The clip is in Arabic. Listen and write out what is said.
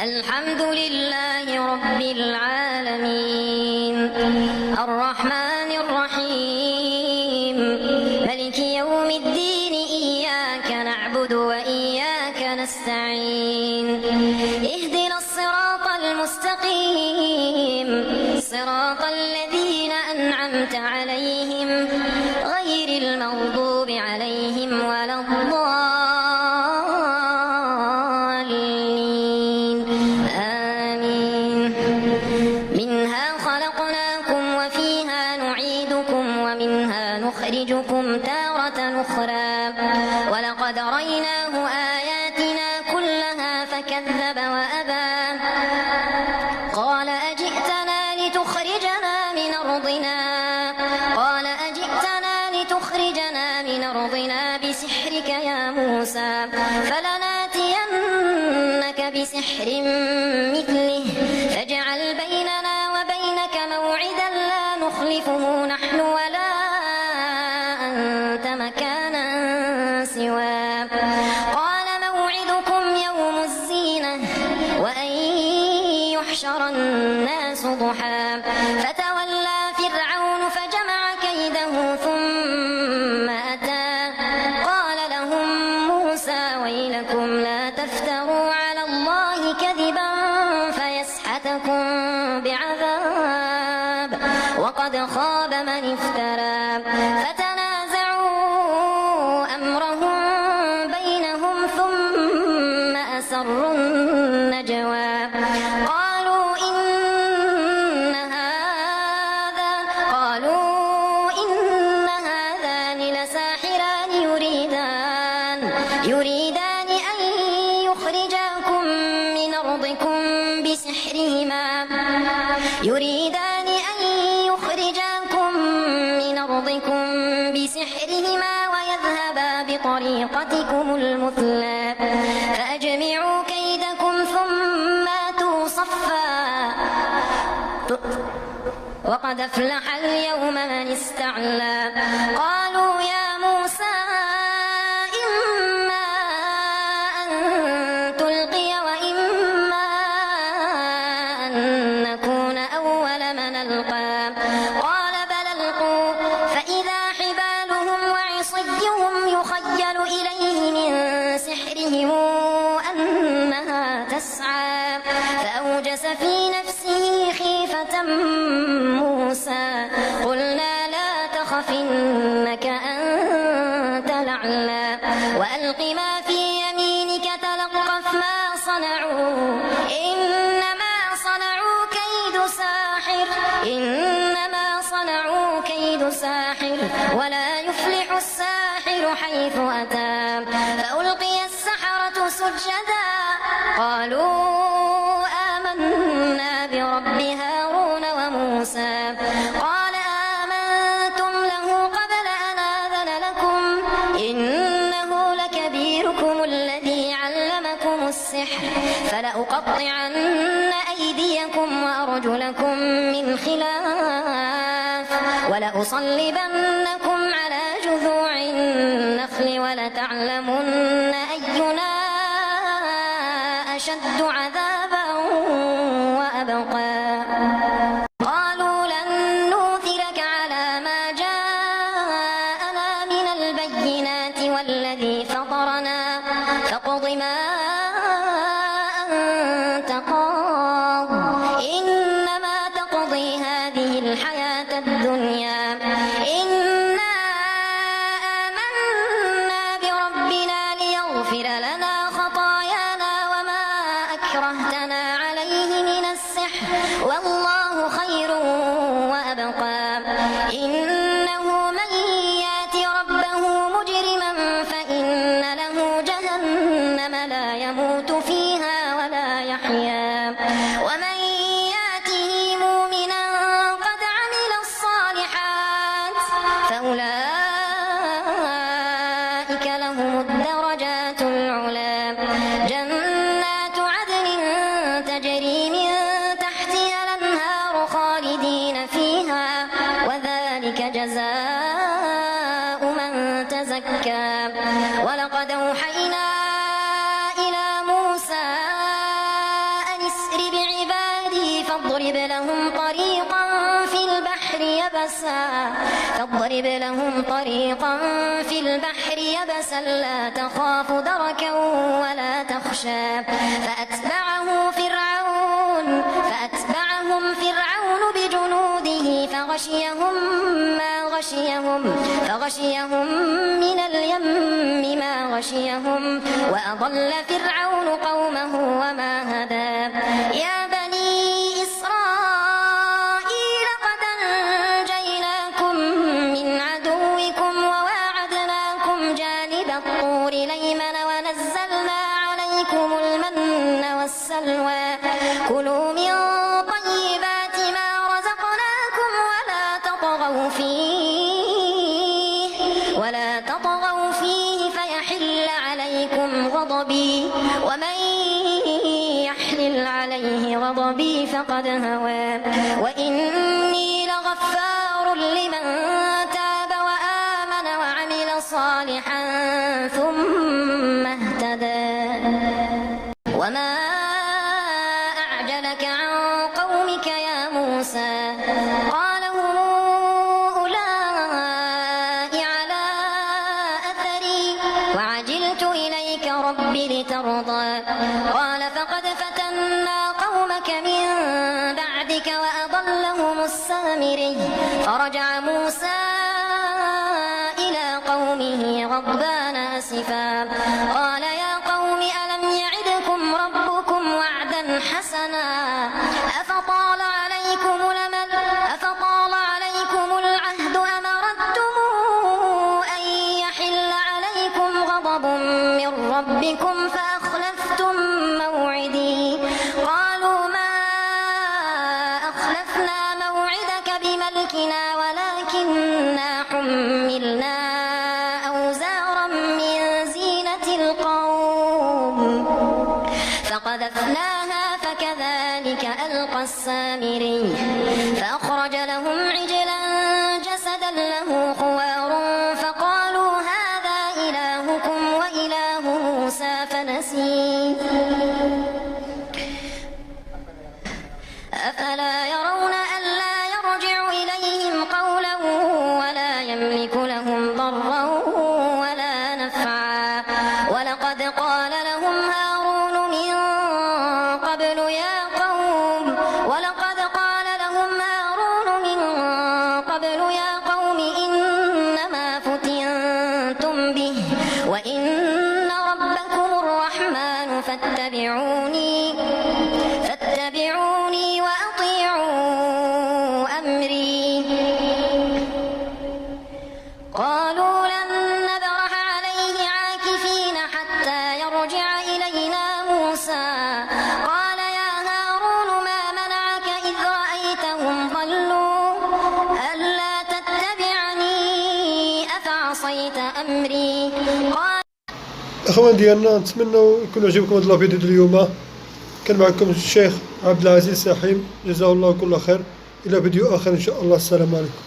الحمد لله رب العالمين الرحمن الرحيم ملك يوم الدين إياك نعبد وإياك نستعين اهدنا الصراط المستقيم صراط الذين أنعمت عليهم غير المغضوب عليهم ولا الضالين آمين. منها خلقناكم وفيها نعيدكم ومنها نخرجكم تارة أخرى ولقد ريناه آياتنا كلها فكذب وأبى قال أجئتنا من أرضنا بسحرك يا موسى فلناتينك بسحر مثله فاجعل بيننا وبينك موعدا لا نخلفه نحن ولا أنت مكانا سواه قال موعدكم يوم الزينة وأن يحشر الناس ضحى فتولى فرعون فجمع كيده ثم أتى قال لهم موسى ويلكم لا تفتروا على الله كذبا فيسحتكم بعذاب وقد خاب من افترى فتنازعوا أمرهم بينهم ثم أسروا النجوى قالوا إن هذان لساحران يريدان أن يخرجاكم من أرضكم بسحرهما ويذهبا بطريقتكم المثلى فأجمعوا كيدكم ثم أتوا صفا وقد أفلح اليوم من استعلى قالوا يا موسى إما أن تلقي وإما أن نكون أول من ألقى قال بل ألقوا فإذا حبالهم وعصيهم يخيل إليه من سحرهم أنها تسعى فأوجس في نفسه خيفة موسى قلنا لا تخف إنك أنت الأعلى وألق ما في يمينك تلقف ما صنعوا إنما صنعوا كيد ساحر ولا يفلح الساحر حيث أتى فألقي السحرة سجدا قالوا آمنا برب هارون وموسى قال آمنتم له قبل أن آذن لكم إنه لكبيركم الذي علمكم السحر فلأقطعن أيديكم وأرجلكم من خلاف ولأصلبنكم على جذوع النخل ولتعلمن أينا أشد عذابا وأبقى قالوا لن نؤثرك على ما جاءنا من البينات والذي فطرنا فاقض ما أنت قاض إنما تقضي هذه الحياة الدنيا إنا آمنا بربنا ليغفر لنا خطايانا وما أكرهتنا عليه من السحر والله خير وأبقى إنه من يات ربه مجرما فإن له جهنم لا يموت فيها ولا يحيا ومن ياته مؤمنا قد عمل الصالحات فأولئك لهم الدرجات العلى جنات عدن تجري من تحتها الأنهار خالدين فيها وذلك جزاء من تزكى ولقد أوحينا إلى موسى أن فاضرب لهم طريقا في البحر يبسا لا تخاف دركا ولا تخشى فأتبعهم فرعون بجنوده فغشيهم من اليم ما غشيهم وأضل فرعون قومه وما هدى يا بني إسرائيل قد أنجيناكم من عدوكم وواعدناكم جانب الطور الأيمن ونزلنا عليكم المن والسلوى كلوا من طيبات ما رزقناكم ولا تطغوا فيه فيحل عليكم غضبي ومن يحلل عليه غضبي فقد هوى وإني لغفار لمن تاب وآمن وعمل صالحا ثم اهتدى وما أعجلك عن قومك يا موسى قال هم أولئك على أثري وعجلت إليك رب لترضى قال فقد فتنا قومك من بعدك وأضلهم السامري فرجع موسى إلى قومه غضبان أسفا قال يا قوم ألم يعدكم ربكم وعدا حسنا أفطال عليكم العهد أم أردتم أن يحل عليكم غضب من ربكم فأخلفتم موعدي قالوا ما أخلفنا موعدك بملكنا ولكننا حملنا أوزارا من زينة القوم فقذفناها فكذلك ألقى السامري فأخرج لهم عجلا جسدا له خوار فقالوا هذا إلهكم وإله موسى فنسي أفلا يرون ألا يرجع إليهم قولا ولا يملك لهم ضرا ولا نفعا ولقد قال لهم هارون من قبل يا قوم إنما فتنتم به وإن ربكم الرحمن فاتبعوني وأطيعوا أمري قالوا لن نبرح عليه عاكفين حتى يرجع إلينا موسى قال يا هارون ما منعك إذ رأيتهم ضلوا ألا تتبعني أفعصيت أمري أخوان ديالنا نتمنى يكون عجبكم هذا الفيديو اليوم. كان معكم الشيخ عبد العزيز ساحيم، جزاه الله كل خير. إلى فيديو آخر إن شاء الله. السلام عليكم.